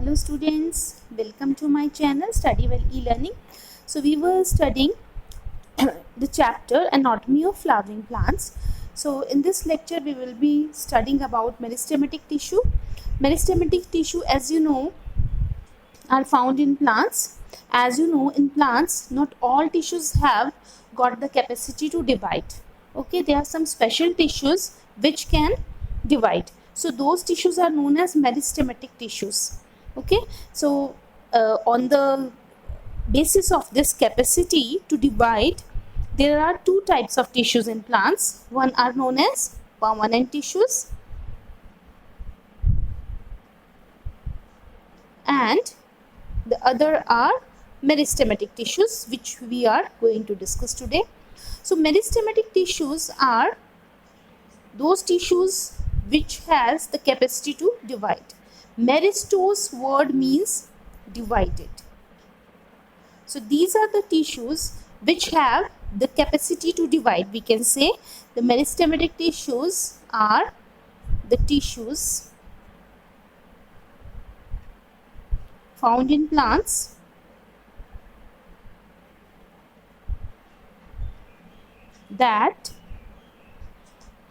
Hello students, welcome to my channel Study Well E-Learning. So we were studying the chapter Anatomy of Flowering Plants. So in this lecture we will be studying about meristematic tissue. Meristematic tissue, as you know, are found in plants. As you know, in plants not all tissues have got the capacity to divide. Okay, there are some special tissues which can divide. So those tissues are known as meristematic tissues. Okay, so on the basis of this capacity to divide, there are two types of tissues in plants. One are known as permanent tissues and the other are meristematic tissues, which we are going to discuss today. So meristematic tissues are those tissues which has the capacity to divide. Meristose word means divided. So these are the tissues which have the capacity to divide. We can say the meristematic tissues are the tissues found in plants that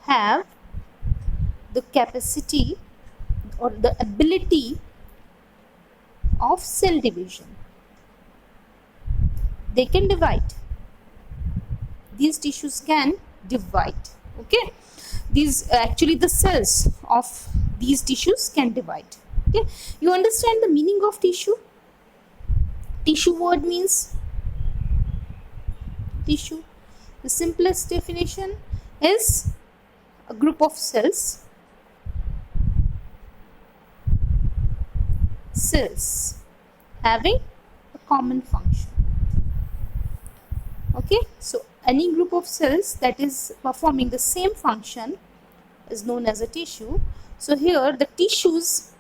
have the capacity or the ability of cell division. They can divide. These tissues can divide. Okay, these actually the cells of these tissues can divide. Okay, you understand the meaning of tissue? Tissue word means tissue. The simplest definition is a group of cells having a common function. Okay, so any group of cells that is performing the same function is known as a tissue. So here the tissues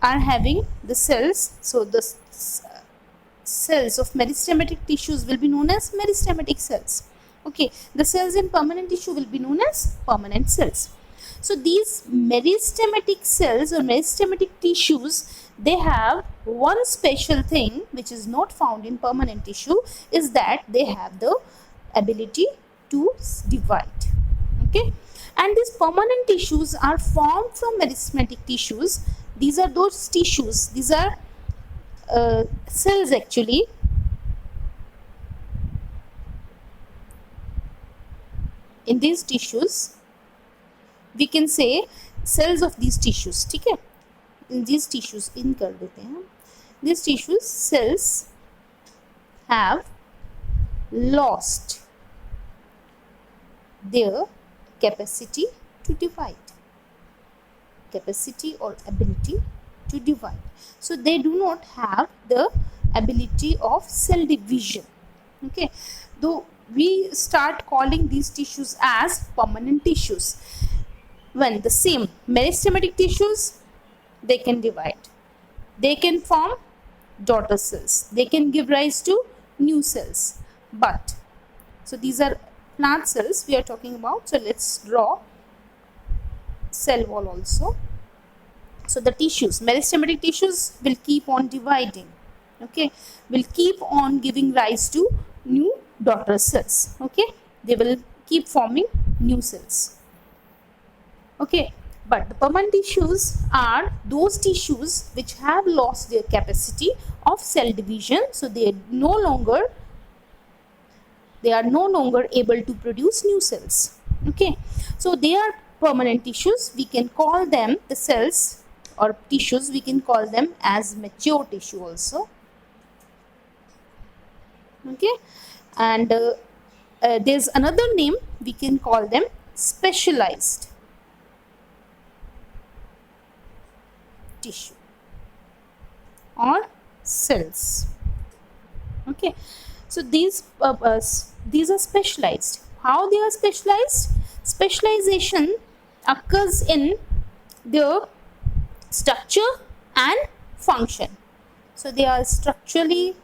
are having the cells. So the cells of meristematic tissues will be known as meristematic cells. Okay, the cells in permanent tissue will be known as permanent cells. So these meristematic cells or meristematic tissues, they have one special thing which is not found in permanent tissue, is that they have the ability to divide. Okay, and these permanent tissues are formed from meristematic tissues. These are those tissues, these are cells actually in these tissues. We can say cells of these tissues. ठीक है, in these tissues in कर देते हैं. These tissues cells have lost their capacity to divide, capacity or ability to divide. So they do not have the ability of cell division. Okay, though we start calling these tissues as permanent tissues when the same meristematic tissues, they can divide, they can form daughter cells, they can give rise to new cells. But so these are plant cells we are talking about. So let's draw cell wall also. So the tissues, meristematic tissues will keep on dividing. Okay, will keep on giving rise to new daughter cells. Okay, they will keep forming new cells. Okay, but the permanent tissues are those tissues which have lost their capacity of cell division. So they are no longer able to produce new cells. Okay, so they are permanent tissues. We can call them, the cells or tissues, we can call them as mature tissue also. Okay, and there's another name, we can call them specialized tissue or cells. Okay, so these are specialized. How they are specialized? Specialization occurs in their structure and function. So they are structurally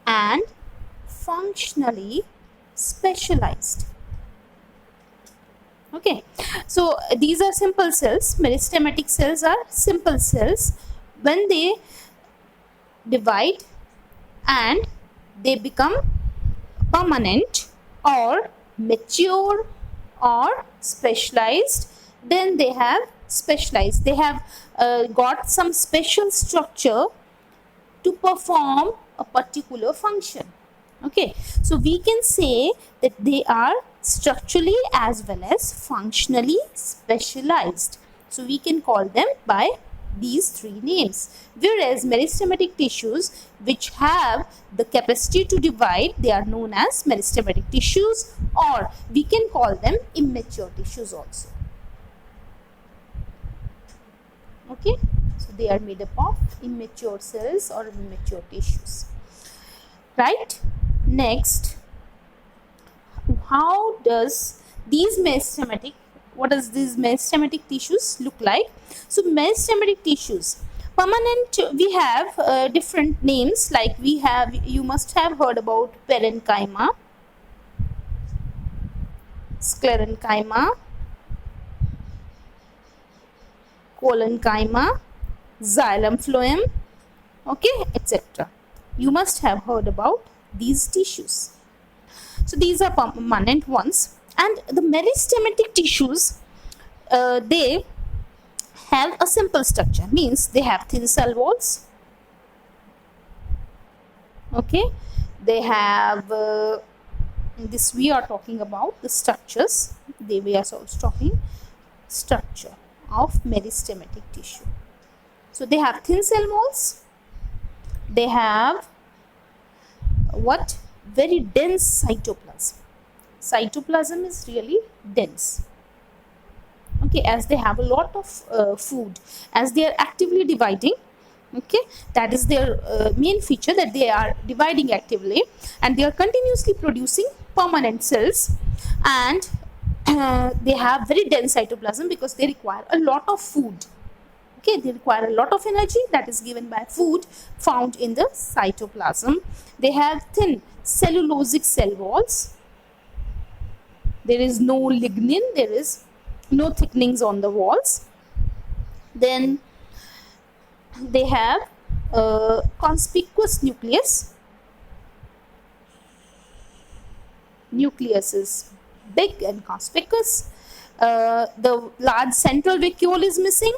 and functionally specialized. Okay, so these are simple cells. Meristematic cells are simple cells. When they divide and they become permanent or mature or specialized, then they have specialized. They have got some special structure to perform a particular function. Okay, so we can say that they are structurally as well as functionally specialized. So we can call them by these three names. Whereas meristematic tissues which have the capacity to divide, they are known as meristematic tissues, or we can call them immature tissues also. Okay, so they are made up of immature cells or immature tissues, right? Next, how does these meristematic, what does these meristematic tissues look like? So meristematic tissues, permanent, we have different names, like we have, you must have heard about parenchyma, sclerenchyma, collenchyma, xylem phloem, okay, etc. You must have heard about these tissues. So these are permanent ones, and the meristematic tissues, they have a simple structure, means they have thin cell walls. Okay, they have this, we are talking about the structures. We are also talking structure of meristematic tissue. So they have thin cell walls. They have what? Very dense cytoplasm. Cytoplasm is really dense. Okay, as they have a lot of food, as they are actively dividing. Okay, that is their main feature, that they are dividing actively and they are continuously producing permanent cells, and they have very dense cytoplasm because they require a lot of food. Okay, they require a lot of energy that is given by food found in the cytoplasm. They have thin cellulosic cell walls. There is no lignin, there is no thickenings on the walls. Then they have a conspicuous nucleus. Nucleus is big and conspicuous. The large central vacuole is missing.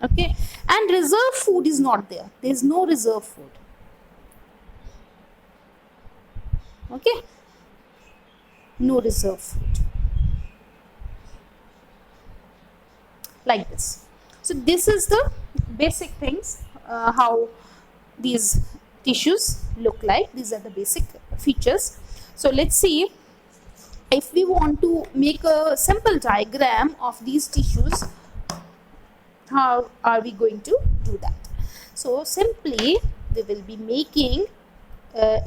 Okay, and reserve food is not there. There is no reserve food. Okay, no reserve food, like this. So this is the basic things, how these tissues look like. These are the basic features. So let's see, if we want to make a simple diagram of these tissues, how are we going to do that? So simply we will be making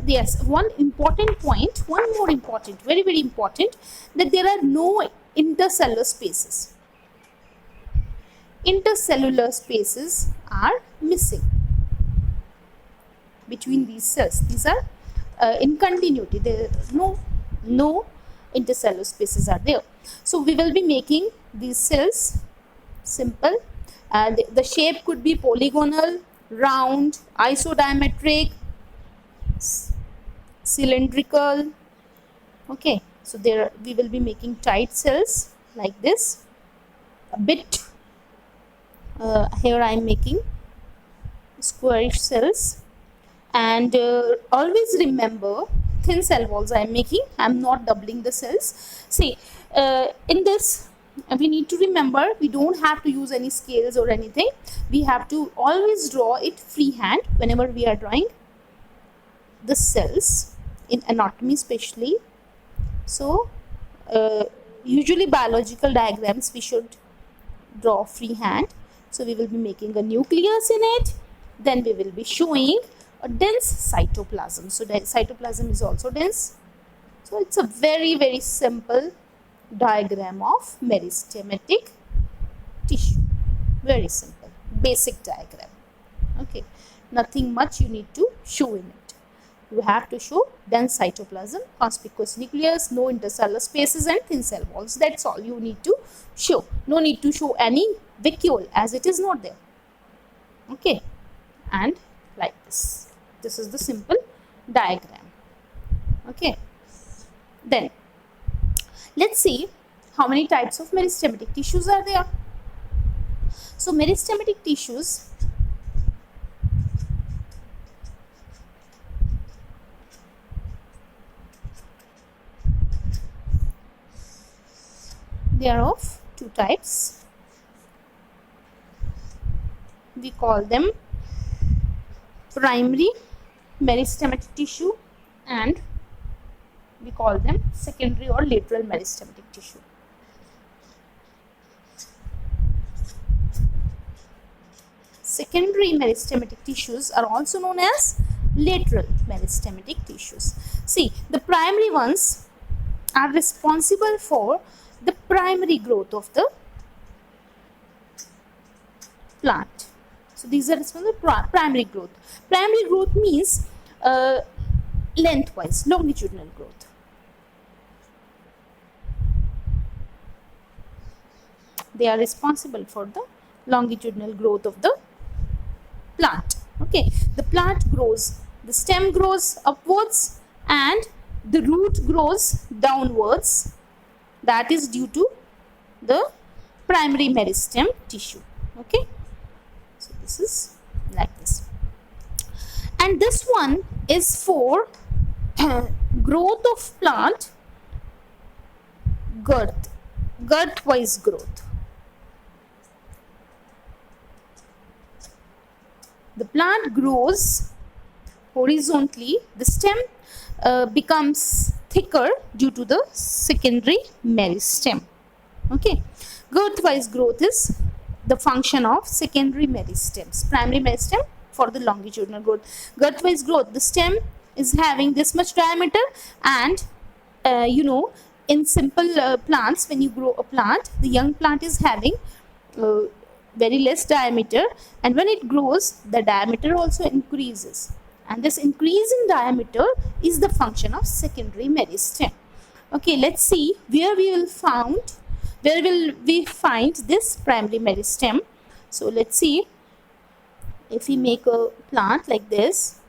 yes, one important point, one more important, very very important, that there are no intercellular spaces. Intercellular spaces are missing between these cells. These are in continuity. There are no intercellular spaces are there. So we will be making these cells simple, and the shape could be polygonal, round, isodiametric, cylindrical. Okay, so there we will be making tight cells like this. A bit here I am making squarish cells, and always remember, thin cell walls I am making. I am not doubling the cells. See, in this we need to remember, we don't have to use any scales or anything. We have to always draw it freehand whenever we are drawing the cells in anatomy especially. So usually biological diagrams we should draw freehand. So we will be making a nucleus in it, then we will be showing a dense cytoplasm. So the cytoplasm is also dense. So it's a very very simple diagram of meristematic tissue. Very simple, basic diagram. Okay, nothing much you need to show in it. You have to show dense cytoplasm, conspicuous nucleus, no intercellular spaces and thin cell walls. That's all you need to show. No need to show any vacuole as it is not there. Okay, and like this. This is the simple diagram. Okay, then let's see how many types of meristematic tissues are there. So meristematic tissues they are of two types. We call them primary meristematic tissue and we call them secondary or lateral meristematic tissue. Secondary meristematic tissues are also known as lateral meristematic tissues. See, the primary ones are responsible for the primary growth of the plant. So these are responsible for primary growth. Primary growth means lengthwise, longitudinal growth. They are responsible for the longitudinal growth of the plant. Okay, the plant grows, the stem grows upwards and the root grows downwards. That is due to the primary meristem tissue. Okay, so this is like this. And this one is for growth of plant, girth-wise growth. The plant grows horizontally, the stem becomes thicker due to the secondary meristem. Okay, girth-wise growth is the function of secondary meristems. Primary meristem for the longitudinal growth. Girth-wise growth, the stem is having this much diameter and in simple plants, when you grow a plant, the young plant is having very less diameter, and when it grows the diameter also increases, and this increase in diameter is the function of secondary meristem. Okay, let's see where we will find this primary meristem. So let's see, if we make a plant like this.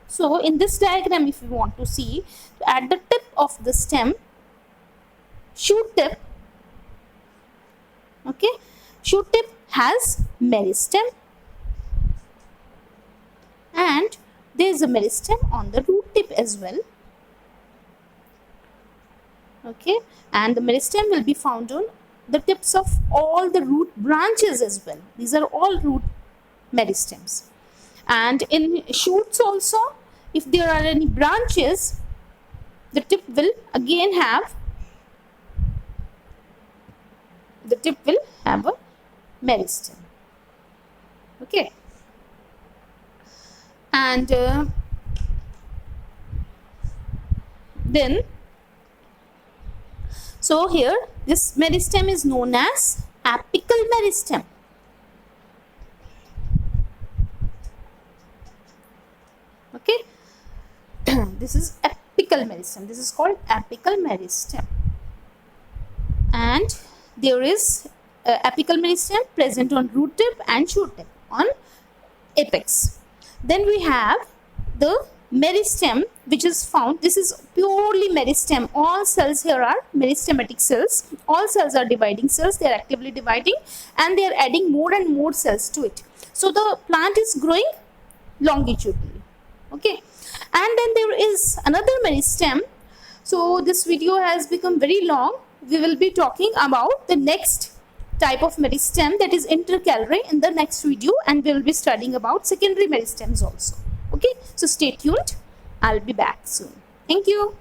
So in this diagram, if you want to see, at the tip of the stem, shoot tip, okay, shoot tip has meristem and there is a meristem on the root tip as well. Okay, and the meristem will be found on the tips of all the root branches as well. These are all root meristems. And in shoots also, if there are any branches, the tip will again have a meristem. Okay, and then so here this meristem is known as apical meristem. Okay, this is apical meristem. This is called apical meristem, and there is apical meristem present on root tip and shoot tip on apex. Then we have the meristem, which is found, this is purely meristem. All cells here are meristematic cells. All cells are dividing cells. They are actively dividing and they are adding more and more cells to it. So the plant is growing longitudinally. Okay, and then there is another meristem. So this video has become very long. We will be talking about the next type of meristem, that is intercalary, in the next video, and we will be studying about secondary meristems also. Okay, so stay tuned. I'll be back soon. Thank you.